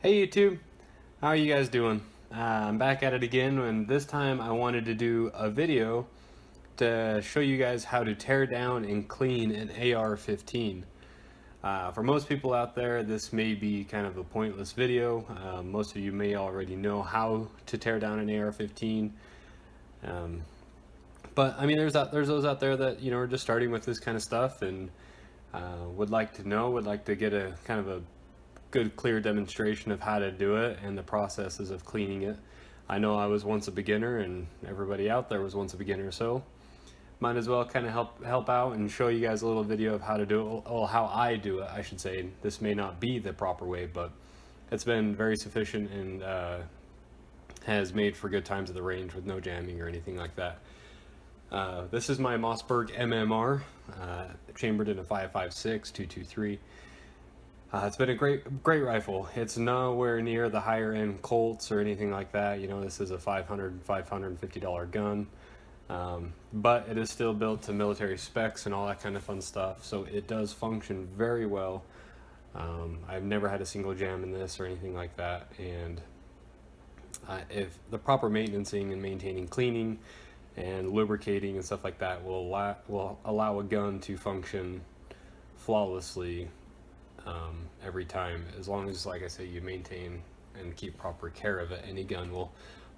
Hey YouTube, how are you guys doing? I'm back at it again, and this time I wanted to do a video to show you guys how to tear down and clean an AR-15. For most people out there, this may be kind of a pointless video. Most of you may already know how to tear down an AR-15. But I mean, there's those out there that, you know, are just starting with this kind of stuff and would like to get a kind of a good clear demonstration of how to do it and the processes of cleaning it. I know I was once a beginner, and everybody out there was once a beginner, so might as well kind of help out and show you guys a little video of how to do it, well, how I do it, I should say. This may not be the proper way, but it's been very sufficient and has made for good times at the range with no jamming or anything like that. This is my Mossberg MMR, chambered in a 5.56 223. It's been a great rifle. It's nowhere near the higher end Colts or anything like that. You know, this is a $550 gun, but it is still built to military specs and all that kind of fun stuff. So it does function very well. I've never had a single jam in this or anything like that. And if the proper maintenancing and maintaining, cleaning and lubricating and stuff like that will allow a gun to function flawlessly every time, as long as, like I say, you maintain and keep proper care of it. Any gun will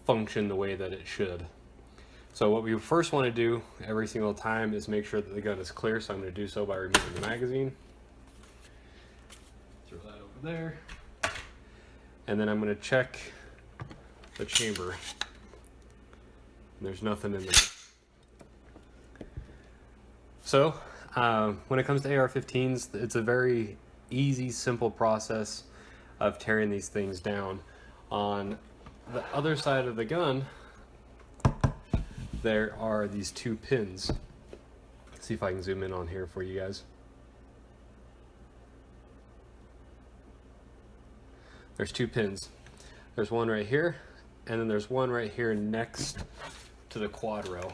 function the way that it should. So what we first want to do every single time is make sure that the gun is clear. So I'm going to do so by removing the magazine. Throw that over there. And then I'm going to check the chamber. There's nothing in there. So when it comes to AR-15s, it's a very easy, simple process of tearing these things down. On the other side of the gun, there are these two pins. Let's see if I can zoom in on here for you guys. There's two pins. There's one right here, and then there's one right here next to the quad rail.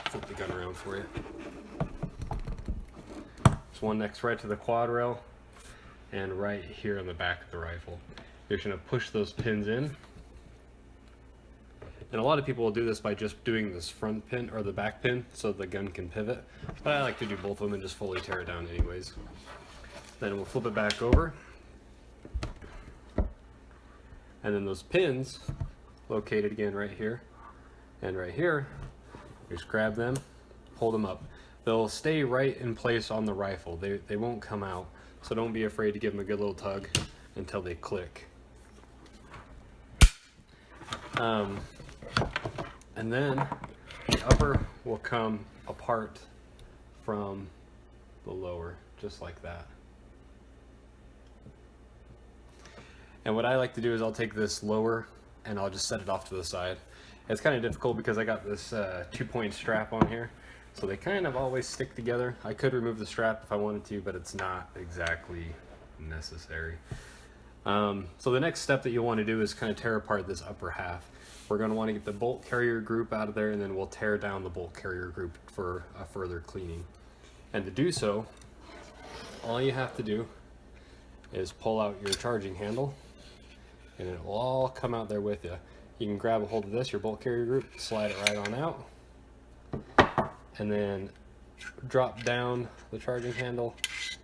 Flip the gun around for you. There's one next right to the quad rail, and right here on the back of the rifle. You're going to push those pins in. And a lot of people will do this by just doing this front pin or the back pin so the gun can pivot. But I like to do both of them and just fully tear it down anyways. Then we'll flip it back over. And then those pins, located again right here and right here, you just grab them, hold them up. They'll stay right in place on the rifle. They won't come out. So don't be afraid to give them a good little tug until they click. And then the upper will come apart from the lower, just like that. And what I like to do is I'll take this lower and I'll just set it off to the side. It's kind of difficult because I got this 2-point strap on here. So they kind of always stick together. I could remove the strap if I wanted to, but it's not exactly necessary. So the next step that you'll want to do is kind of tear apart this upper half. We're going to want to get the bolt carrier group out of there, and then we'll tear down the bolt carrier group for a further cleaning. And to do so, all you have to do is pull out your charging handle, and it will all come out there with you. You can grab a hold of this, your bolt carrier group, slide it right on out, and then drop down the charging handle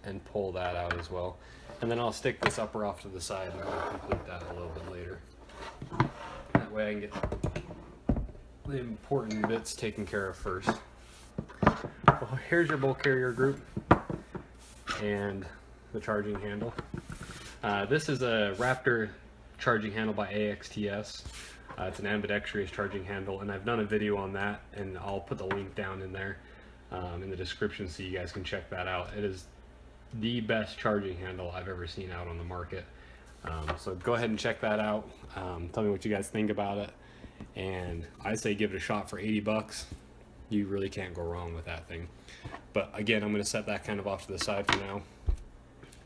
and pull that out as well. And then I'll stick this upper off to the side and I'll complete that a little bit later. That way I can get the important bits taken care of first. Well, here's your bolt carrier group and the charging handle. This is a Raptor charging handle by AXTS. It's an ambidextrous charging handle, and I've done a video on that, and I'll put the link down in there in the description so you guys can check that out. It is the best charging handle I've ever seen out on the market. So go ahead and check that out. Tell me what you guys think about it. And I say give it a shot for 80 bucks. You really can't go wrong with that thing. But again, I'm going to set that kind of off to the side for now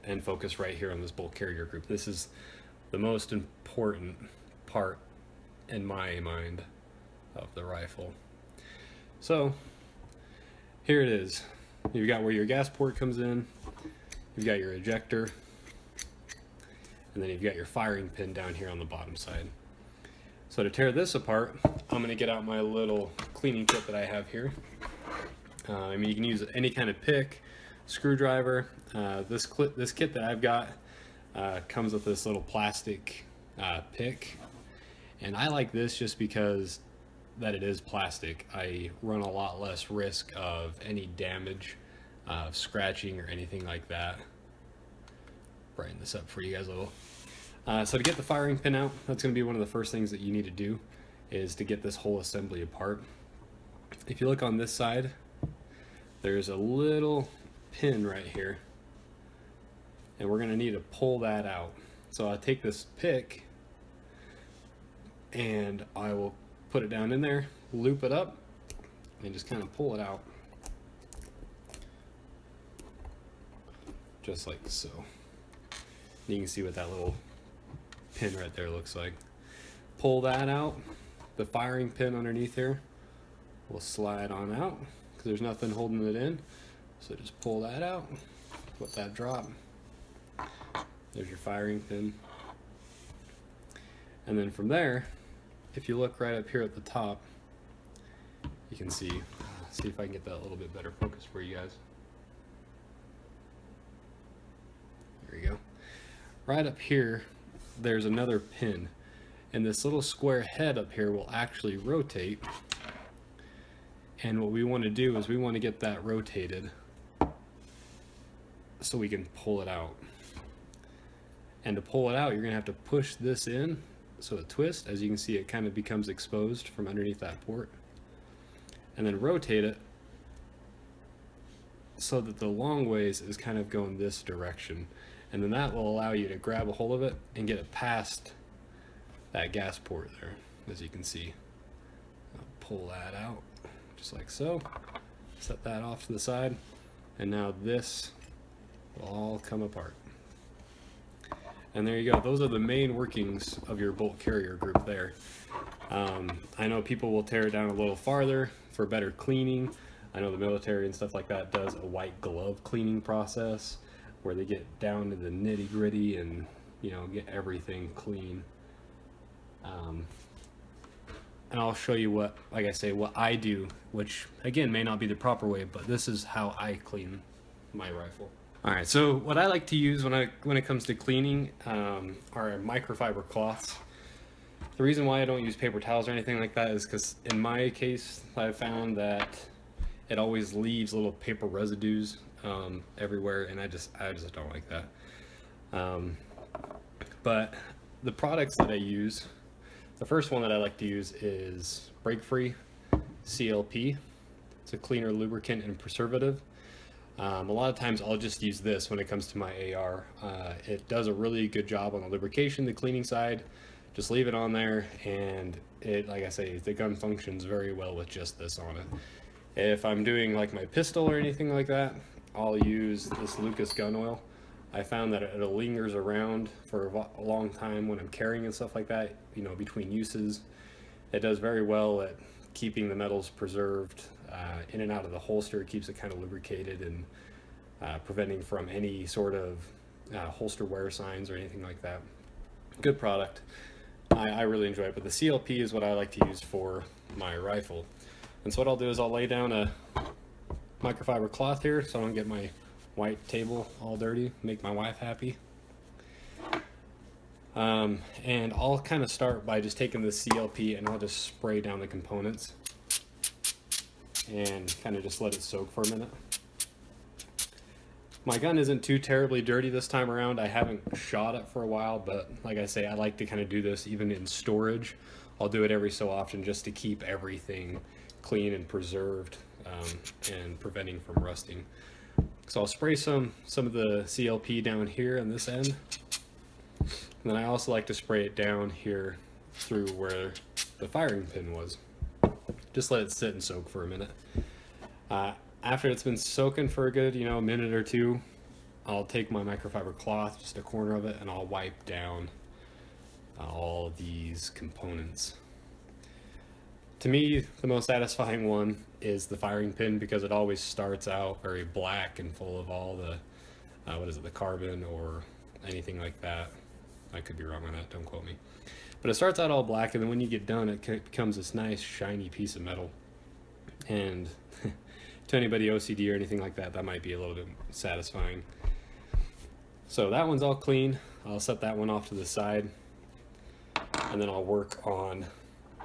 and focus right here on this bolt carrier group. This is the most important part in my mind of the rifle. So here it is. You've got where your gas port comes in, you've got your ejector, and then you've got your firing pin down here on the bottom side. So to tear this apart, I'm going to get out my little cleaning kit that I have here. I mean, you can use any kind of pick, screwdriver. This kit that I've got comes with this little plastic pick, and I like this just because that it is plastic. I run a lot less risk of any damage, scratching or anything like that. Brighten this up for you guys a little. So to get the firing pin out, that's going to be one of the first things that you need to do, is to get this whole assembly apart. If you look on this side, there's a little pin right here, and we're going to need to pull that out. So I'll take this pick and I will put it down in there, loop it up, and just kind of pull it out. Just like so. You can see what that little pin right there looks like. Pull that out. The firing pin underneath here will slide on out because there's nothing holding it in. So just pull that out, let that drop. There's your firing pin. And then from there, if you look right up here at the top, you can see if I can get that a little bit better focus for you guys. There you go. Right up here, there's another pin, and this little square head up here will actually rotate. And what we want to do is we want to get that rotated so we can pull it out. And to pull it out, you're going to have to push this in so it twists. As you can see, it kind of becomes exposed from underneath that port. And then rotate it so that the long ways is kind of going this direction. And then that will allow you to grab a hold of it and get it past that gas port there, as you can see. I'll pull that out just like so. Set that off to the side, and now this will all come apart. And there you go. Those are the main workings of your bolt carrier group there. I know people will tear it down a little farther for better cleaning. I know the military and stuff like that does a white glove cleaning process where they get down to the nitty gritty and, you know, get everything clean. And I'll show you what, like I say, what I do, which again may not be the proper way, but this is how I clean my rifle. All right, so what I like to use when it comes to cleaning are microfiber cloths. The reason why I don't use paper towels or anything like that is because in my case, I've found that it always leaves little paper residues everywhere, and I just don't like that. But the products that I use, the first one that I like to use is Break Free CLP. It's a cleaner lubricant and preservative. A lot of times I'll just use this when it comes to my AR. It does a really good job on the lubrication, the cleaning side. Just leave it on there, and it, like I say, the gun functions very well with just this on it. If I'm doing like my pistol or anything like that, I'll use this Lucas gun oil. I found that it lingers around for a long time when I'm carrying and stuff like that, you know, between uses. It does very well at keeping the metals preserved in and out of the holster. It keeps it kind of lubricated and preventing from any sort of holster wear signs or anything like that. Good product. I really enjoy it, but the CLP is what I like to use for my rifle. And so what I'll do is I'll lay down a microfiber cloth here so I don't get my white table all dirty, make my wife happy. And I'll kind of start by just taking the CLP and I'll just spray down the components and kind of just let it soak for a minute. My gun isn't too terribly dirty this time around. I haven't shot it for a while, but like I say, I like to kind of do this even in storage. I'll do it every so often just to keep everything clean and preserved and preventing from rusting. So I'll spray some of the CLP down here on this end. And then I also like to spray it down here through where the firing pin was. Just let it sit and soak for a minute. After it's been soaking for a good, a minute or two, I'll take my microfiber cloth, just a corner of it, and I'll wipe down all these components. To me, the most satisfying one is the firing pin, because it always starts out very black and full of all the, the carbon or anything like that. I could be wrong on that, don't quote me. But it starts out all black, and then when you get done, it becomes this nice shiny piece of metal. And to anybody OCD or anything like that, that might be a little bit satisfying. So that one's all clean. I'll set that one off to the side, and then I'll work on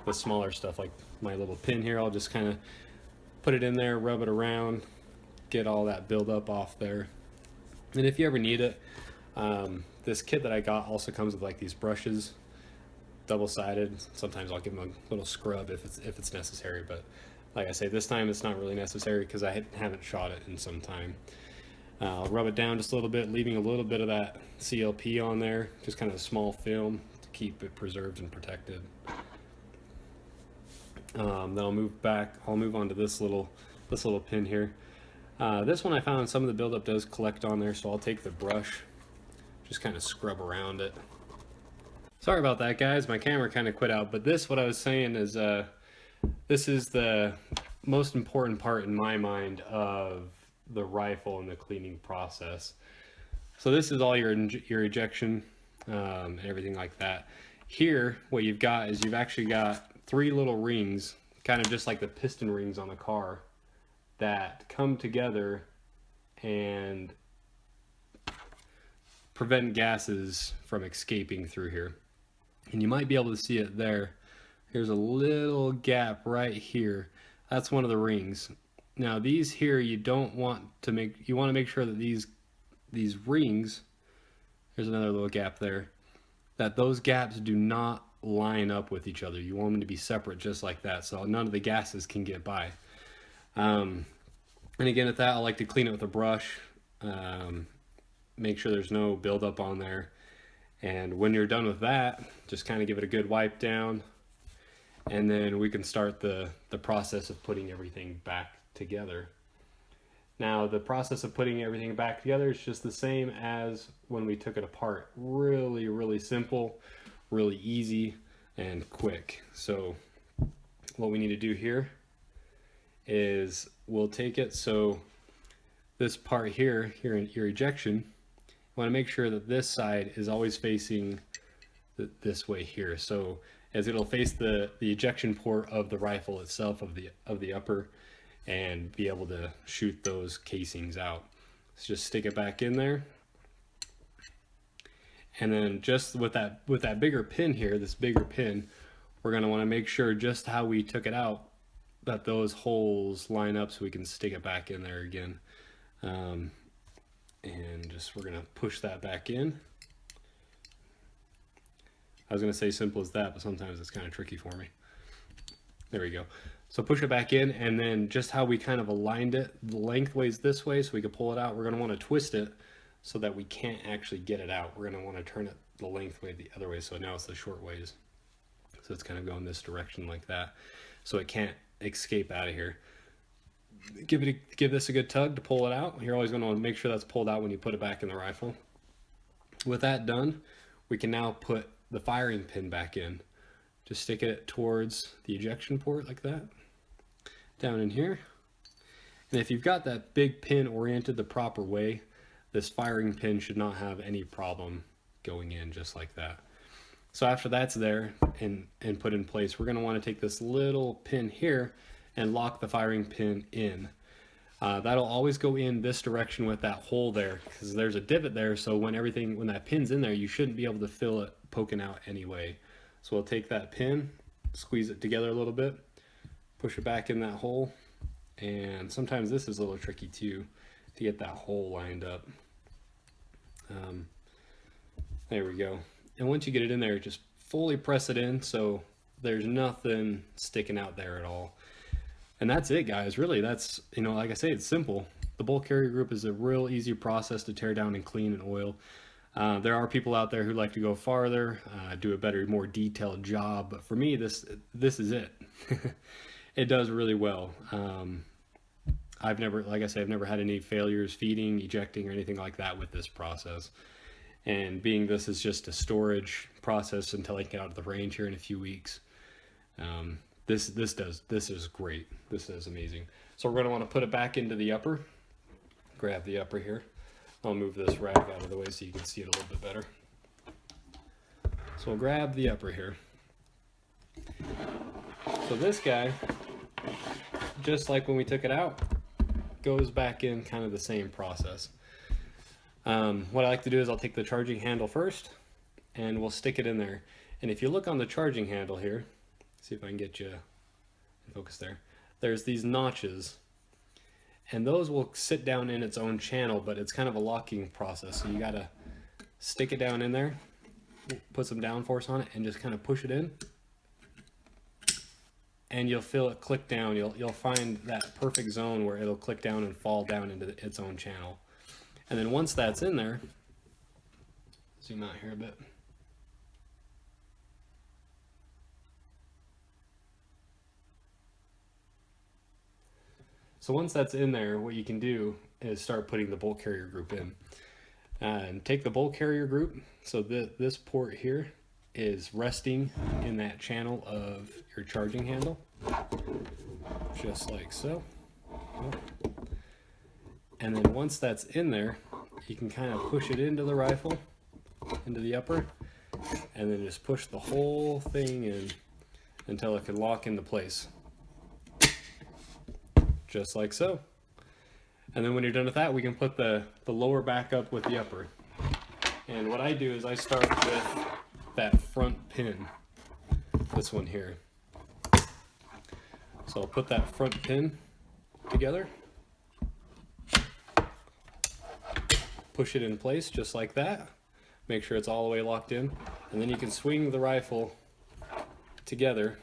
the smaller stuff, like my little pin here. I'll just kind of put it in there, rub it around, get all that buildup off there. And if you ever need it, this kit that I got also comes with like these brushes, double-sided. Sometimes I'll give them a little scrub if it's necessary, but like I say, this time it's not really necessary because I haven't shot it in some time. I'll rub it down just a little bit, leaving a little bit of that CLP on there, just kind of a small film to keep it preserved and protected. Then I'll move on to this little pin here. This one I found some of the buildup does collect on there, so I'll take the brush, just kind of scrub around it. Sorry about that, guys, my camera kind of quit out, but what I was saying is this is the most important part in my mind of the rifle and the cleaning process. So this is all your ejection and everything like that. Here, what you've got is you've actually got 3 little rings, kind of just like the piston rings on a car, that come together and prevent gases from escaping through here. And you might be able to see it there. Here's a little gap right here. That's one of the rings. Now these here, you want to make sure that these rings, there's another little gap there, that those gaps do not line up with each other. You want them to be separate just like that, so none of the gases can get by. And again, at that, I like to clean it with a brush, make sure there's no buildup on there. And when you're done with that, just kind of give it a good wipe down, and then we can start the process of putting everything back together. Now, the process of putting everything back together is just the same as when we took it apart. Really, really simple, really easy, and quick. So what we need to do here is we'll take it, so this part here in your ejection, you want to make sure that this side is always facing this way here, so as it'll face the ejection port of the rifle itself, of the upper, and be able to shoot those casings out. So just stick it back in there, and then just with that bigger pin here, this bigger pin, we're going to want to make sure just how we took it out, that those holes line up so we can stick it back in there again. And we're going to push that back in. I was going to say simple as that, but sometimes it's kind of tricky for me. There we go. So push it back in, and then just how we kind of aligned it lengthways this way so we can pull it out, we're going to want to twist it so that we can't actually get it out. We're going to want to turn it the length way the other way, so now it's the short ways. So it's kind of going this direction like that, so it can't escape out of here. Give this a good tug to pull it out. You're always going to want to make sure that's pulled out when you put it back in the rifle. With that done, we can now put the firing pin back in. Just stick it towards the ejection port like that, down in here. And if you've got that big pin oriented the proper way, this firing pin should not have any problem going in just like that. So after that's there and put in place, we're going to want to take this little pin here and lock the firing pin in. That'll always go in this direction with that hole there, because there's a divot there, so when that pin's in there, you shouldn't be able to feel it poking out anyway. So we'll take that pin, squeeze it together a little bit, push it back in that hole, and sometimes this is a little tricky too, to get that hole lined up. There we go. And once you get it in there, just fully press it in so there's nothing sticking out there at all. And that's it, guys. Really, that's, like I say, it's simple. The bolt carrier group is a real easy process to tear down and clean and oil. There are people out there who like to go farther, do a better, more detailed job, but for me, this is it. It does really well. I've never, like I said, I've never had any failures feeding, ejecting, or anything like that with this process. And being this is just a storage process until I get out of the range here in a few weeks. This is great. This is amazing. So we're going to want to put it back into the upper. Grab the upper here. I'll move this rag out of the way so you can see it a little bit better. So we'll grab the upper here. So this guy, just like when we took it out, goes back in kind of the same process. What I like to do is I'll take the charging handle first and we'll stick it in there. And if you look on the charging handle here, see if I can get you in focus there, there's these notches, and those will sit down in its own channel, but it's kind of a locking process. So you gotta stick it down in there, put some downforce on it, and just kind of push it in. And you'll feel it click down. You'll find that perfect zone where it'll click down and fall down into its own channel. And then once that's in there, zoom out here a bit. So once that's in there, what you can do is start putting the bolt carrier group in. And take the bolt carrier group. So this port here is resting in that channel of your charging handle, just like so. And then once that's in there, you can kind of push it into the rifle, into the upper, and then just push the whole thing in until it can lock into place. Just like so. And then when you're done with that, we can put the lower back up with the upper. And what I do is I start with that front pin, this one here. So I'll put that front pin together, push it in place just like that, make sure it's all the way locked in, and then you can swing the rifle together.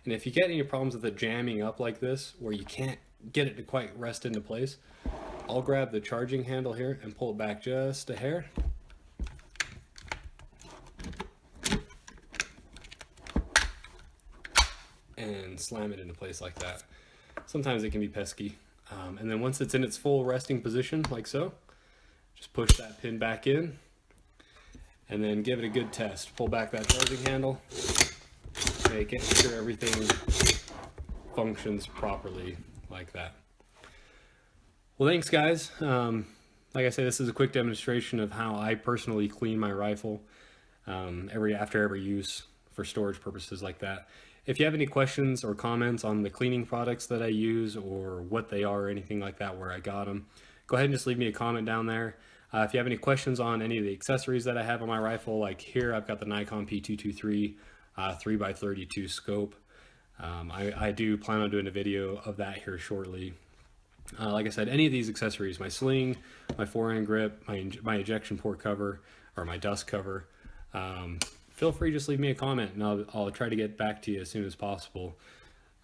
And if you get any problems with it jamming up like this, where you can't get it to quite rest into place, I'll grab the charging handle here and pull it back just a hair. And slam it into place like that. Sometimes it can be pesky. And then once it's in its full resting position, like so, just push that pin back in and then give it a good test. Pull back that charging handle, make sure everything functions properly like that. Well, thanks guys. Like I say, this is a quick demonstration of how I personally clean my rifle after every use for storage purposes like that. If you have any questions or comments on the cleaning products that I use or what they are or anything like that, where I got them, go ahead and just leave me a comment down there. If you have any questions on any of the accessories that I have on my rifle, like here I've got the Nikon P223 3x32 scope. I do plan on doing a video of that here shortly. Like I said, any of these accessories, my sling, my forehand grip, my ejection port cover, or my dust cover, feel free to just leave me a comment and I'll try to get back to you as soon as possible.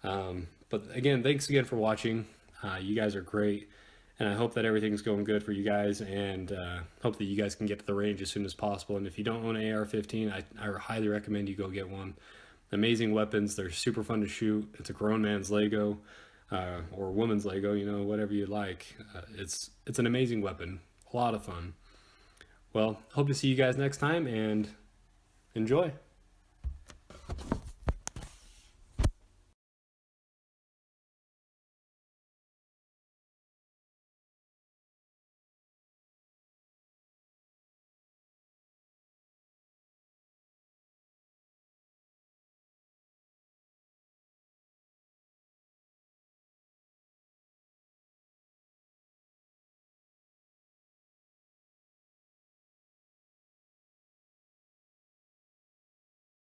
But again, thanks again for watching. You guys are great, and I hope that everything's going good for you guys, and hope that you guys can get to the range as soon as possible. And if you don't own an AR-15, I highly recommend you go get one. Amazing weapons. They're super fun to shoot. It's a grown man's Lego, or woman's Lego, you know, whatever you like. It's an amazing weapon. A lot of fun. Well, hope to see you guys next time, and enjoy.